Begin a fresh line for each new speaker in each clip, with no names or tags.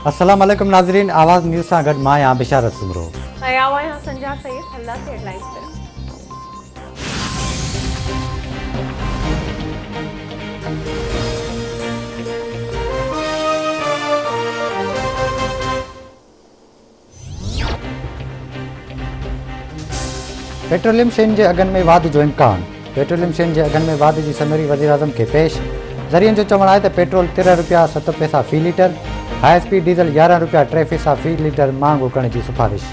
अस्सलाम वालेकुम नाज़रीन, आवाज़ न्यूज़ सां गॾु मां आहियां बिशारत सुमरो।
संजा सैयद हल्ला से हेडलाइंस पर।
पेट्रोलियम शयुनि जे अघनि में वाध जो इम्कान। पेट्रोलियम शयुनि जे अघनि में वाध जी समरी वज़ीर आज़म खे पेश। ज़रियनि जो चवणु आहे त पेट्रोल 13 रुपया 7 पैसा फ़ी लीटर, हाई स्पीड डीज़ल 11 रुपया 3 पैसा फ़ी लीटर महांगो करण जी सिफारिश।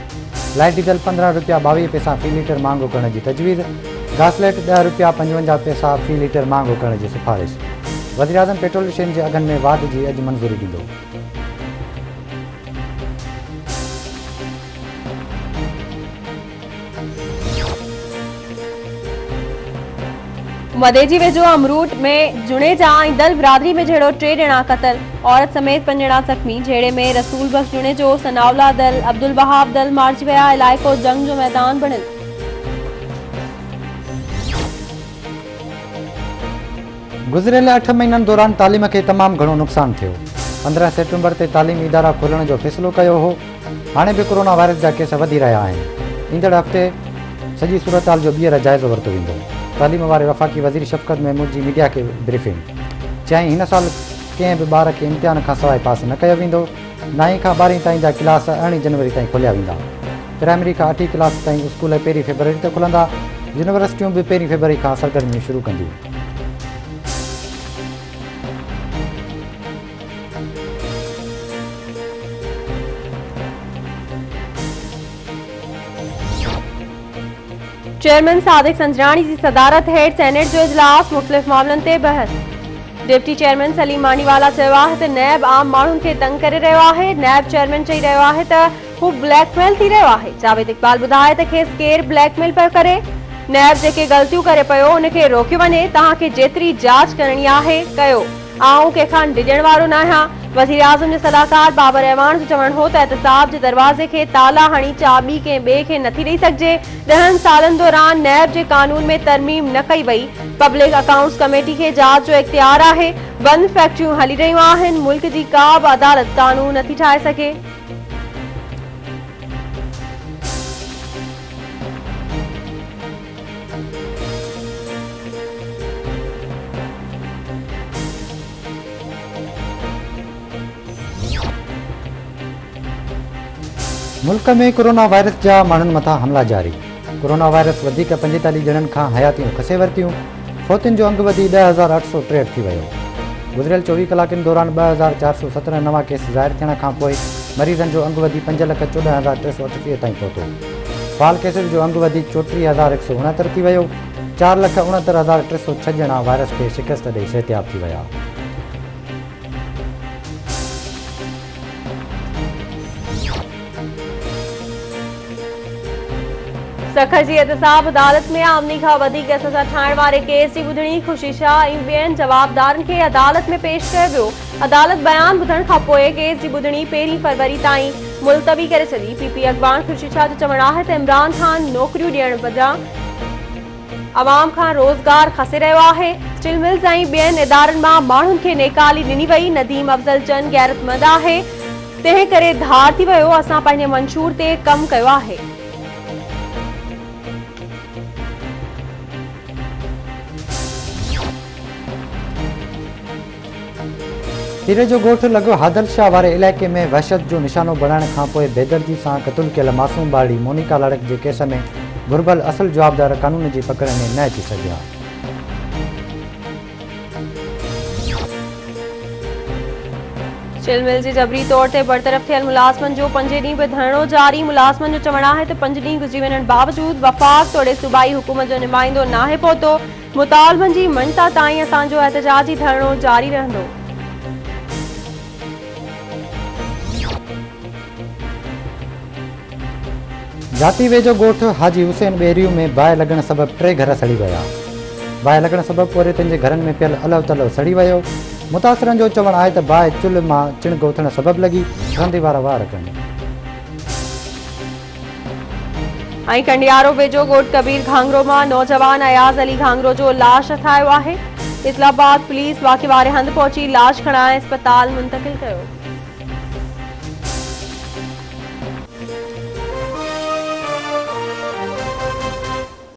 लाइट डीज़ल 15 रुपया 22 पैसा फ़ी लीटर महांगो करण जी तजवीज़। घासलेट 10 रुपया 55 पैसा फ़ी लीटर महांगो करण जी सिफारिश। वज़ीर आज़म पेट्रोल शयुनि जे अघनि में वाध जी अॼु मंज़ूरी ॾींदो।
मदेजी वेझो अमरूट में जुनेजा ऐं दल बिरादरी में जहिड़ो 3 ॼणा क़तल, औरत समेत 5 ॼणा ज़ख़्मी। जहिड़े में रसूल बख्श जुनेजो, सनाउल्ला दल, अब्दुल वहाब दल मारिजी विया। इलाइक़ो जंग जो मैदान बणियल।
गुज़िरियल 8 महीननि दौरान तालीम खे तमामु घणो नुक़सानु थियो। 15 सेप्टेम्बर ते तालीमी इदारा खोलण जो फ़ैसिलो कयो हो। हाणे बि कोरोना वायरस जा केस वधी रहिया आहिनि। ईंदड़ हफ़्ते सॼी सूरतहाल जो ॿीहर जाइज़ो वरितो वेंदो। तालीम वारे वफ़ाक़ी वज़ीर शफ़क़त महमूद जी मीडिया खे ब्रीफिंग। चयाईं, हिन साल कंहिं बि ॿार खे इम्तिहान खां सवाइ पास न कयो वेंदो। 9 खां 12 ताईं जा क्लास 18 जनवरी ताईं खोलिया वेंदा। प्राइमरी खां 8 क्लास ताईं स्कूल 1 फरवरी ते खुलंदा। यूनिवर्सिटियूं बि 1 फरवरी खां सरगर्मियूं शुरू कंदियूं।
चेयरमैन सादिक संजरानी की सदारत हेठ सेनेट जो इजलास, मुख्तलिफ मामलों ते बहस। डिप्टी चेयरमैन सलीम मानीवाला चयो आहे त नैब आम माण्हुनि खे तंग करे रहियो आहे। नैब चेयरमैन चई रहियो आहे त हू ब्लैकमेल थी रहियो आहे। जावेद इकबाल ॿुधाए त खेसि केरु ब्लैकमेल पियो करे। नैब जेके ग़लतियूं करे पियो उनखे रोकियो वञे। तव्हांखे जेतिरी जांच करणी आहे कयो, आऊं कंहिंखां डिॼण वारो न आहियां। वज़ीर आज़म जे सलाहकार बाबर रहमान जो चवणु हो त एहतसाब जे दरवाज़े खे ताला हणी चाबी कंहिं ॿिए खे नथी ॾेई सघिजे। 10 सालनि दौरान नैब जे कानून में तरमीम न कई वई। पब्लिक अकाउंट्स कमेटी खे जांच जो इख्तियार आहे। बंद फैक्ट्रियूं हली रहियूं आहिनि। मुल्क जी का बि अदालत कानून नथी ठाहे सघे।
मुल्क में कोरोना वायरस जा माण्हुनि मथां हमला जारी। कोरोना वायरस वधीक 45 ॼणनि खां हयातियूं खसे वरितियूं। फौतियुनि जो अंग वधी 10,863 थी वियो। गुज़िरियल 24 कलाकनि दौरान 2,417 नवां केस ज़ाहिर थियण खां पोइ मरीज़नि जो अंग वधी 5,14,338 ताईं पहुतो। फाल केसिस जो अंग वधी 34,169 थी वियो। 4,69,306 ॼणा वायरस खे शिकस्त ॾेई सिहतयाब थी विया।
सखर जी एहतसाब अदालत में आमनी खां वधीक सज़ा ठाहिण वारे केस जी ॿुधणी ख़ुशी शाह ऐं ॿियनि जवाबदारनि खे अदालत में पेश कयो वियो। अदालत बयान ॿुधण खां पोइ केस जी ॿुधणी 1 फरवरी ताईं मुलतवी करे छॾी। पीपी अखबार ख़ुशी शाह जो चवणु आहे त इमरान ख़ान नौकरियूं ॾियण बदिरां अवाम खां रोज़गार खसे रहियो आहे। स्टील मिल्स ऐं ॿियनि इदारनि मां माण्हुनि खे नेकाली ॾिनी वई। नदीम अफ़ज़ल चंद गैरतमंद आहे, तंहिं करे धार थी वियो। असां पंहिंजे मंशूर ते कमु कयो आहे।
हीरे जो ॻोठ लॻो हादल शाह वारे इलाइक़े में वहशत जो निशानो बणाइण खां पोइ बेदर्दी सां क़तल कयल मासूम ॿारड़ी मोनिका लड़क जे केस में घुर्बल असुल जवाबदार कानून जी पकड़ में न अची सघिया।
स्टील मिल जी जबरी तौर ते बरतरफ़ थियल मुलाज़िमनि जो 5 ॾींहं बि धरणो जारी। मुलाज़िमनि जो चवणु आहे त 5 ॾींहं गुज़री वञण बावजूद वफ़ाक़ तोड़े सूबाई हुकूमत जो नुमाइंदो नाहे पहुतो। मुतालबनि जी मञता ताईं असांजो एहतजाजी धरणो जारी रहंदो।
जाती वेझो ॻोठ हाजी हुसैन ॿेरियूं में बाहि लॻण सबबु 3 घर सड़ी विया। बाहि लॻण सबबु पोरितनि जे घरनि में पियल अलव तलव सड़ी वियो। मुतासिरनि जो चवणु आहे त बाहि चुल्हि मां चिणग उथण सबबु लॻी। रहंदे वारा वार कनि।
ऐं कंडियारो वेझो ॻोठ कबीर घांगरो मां नौजवान अयाज़ अली घांगरो जो लाश हथायो आहे। इस्लामाबाद पुलिस वाक़े वारे हंधि पहुची लाश खणाए अस्पताल मुंतक़िल कयो।